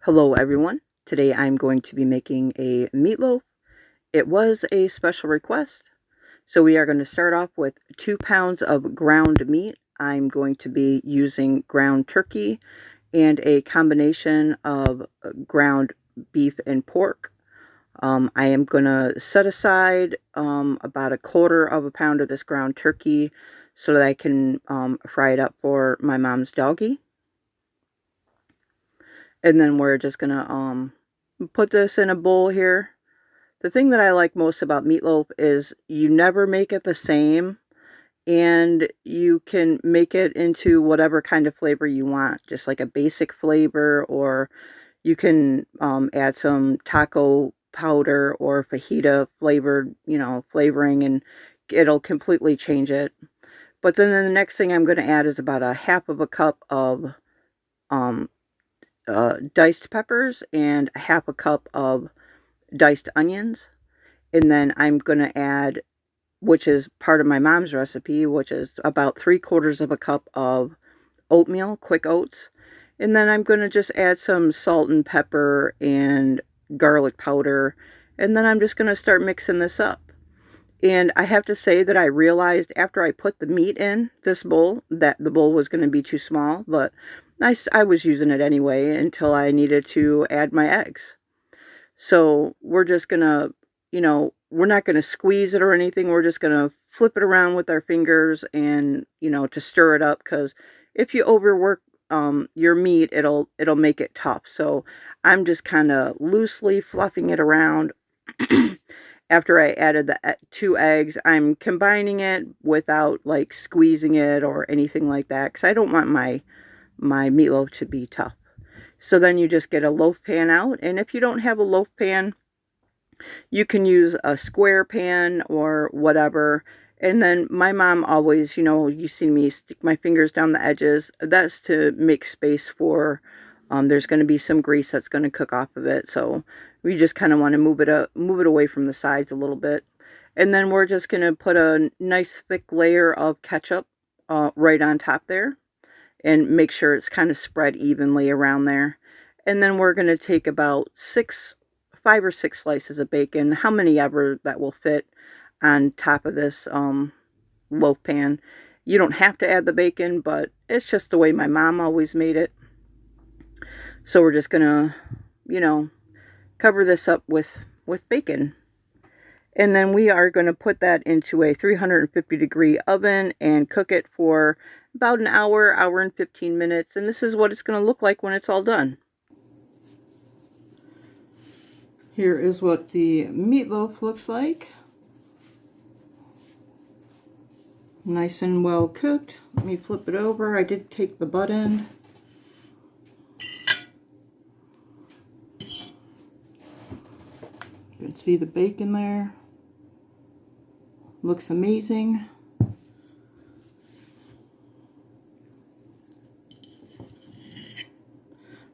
Hello everyone. Today I'm going to be making a meatloaf. It was a special request. So we are going to start off with 2 pounds of ground meat. I'm going to be using ground turkey and a combination of ground beef and pork. I am going to set aside about 1/4 pound of this ground turkey so that I can fry it up for my mom's doggy. And then we're just going to put this in a bowl here. The thing that I like most about meatloaf is you never make it the same, and you can make it into whatever kind of flavor you want, just like a basic flavor, or you can add some taco powder or fajita flavored, flavoring, and it'll completely change it. But then the next thing I'm going to add is about 1/2 cup of um, diced peppers and 1/2 cup of diced onions. And then I'm going to add, which is part of my mom's recipe, which is about 3/4 cup of oatmeal, quick oats. And then I'm going to just add some salt and pepper and garlic powder. And then I'm just going to start mixing this up. And I have to say that I realized after I put the meat in this bowl that the bowl was going to be too small, but I was using it anyway until I needed to add my eggs. So we're just going to, we're not going to squeeze it or anything. We're just going to flip it around with our fingers and, to stir it up, because if you overwork your meat, it'll make it tough. So I'm just kind of loosely fluffing it around. After I added the 2 eggs, I'm combining it without like squeezing it or anything like that, because I don't want my meatloaf to be tough. So then you just get a loaf pan out, and if you don't have a loaf pan, you can use a square pan or whatever. And then my mom always, you see me stick my fingers down the edges. That's to make space for, there's going to be some grease that's going to cook off of it. So we just kind of want to move it away from the sides a little bit. And then we're just going to put a nice thick layer of ketchup right on top there, and make sure it's kind of spread evenly around there. And then we're going to take about 5 or 6 slices of bacon, how many ever that will fit on top of this loaf pan. You don't have to add the bacon, but it's just the way my mom always made it. So we're just going to, cover this up with bacon. And then we are going to put that into a 350-degree oven and cook it for about an hour and 15 minutes. And this is what it's going to look like when it's all done. Here is what the meatloaf looks like. Nice and well cooked. Let me flip it over. I did take the butt end. You can see the bacon there. Looks amazing.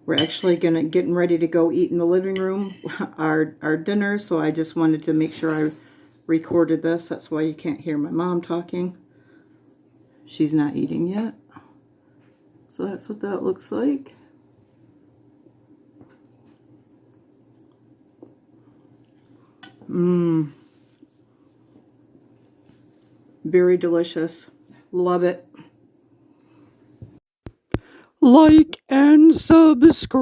We're actually getting ready to go eat in the living room, our dinner, so I just wanted to make sure I recorded this. That's why you can't hear my mom talking. She's not eating yet. So that's what that looks like. Very delicious. Love it. Like and subscribe.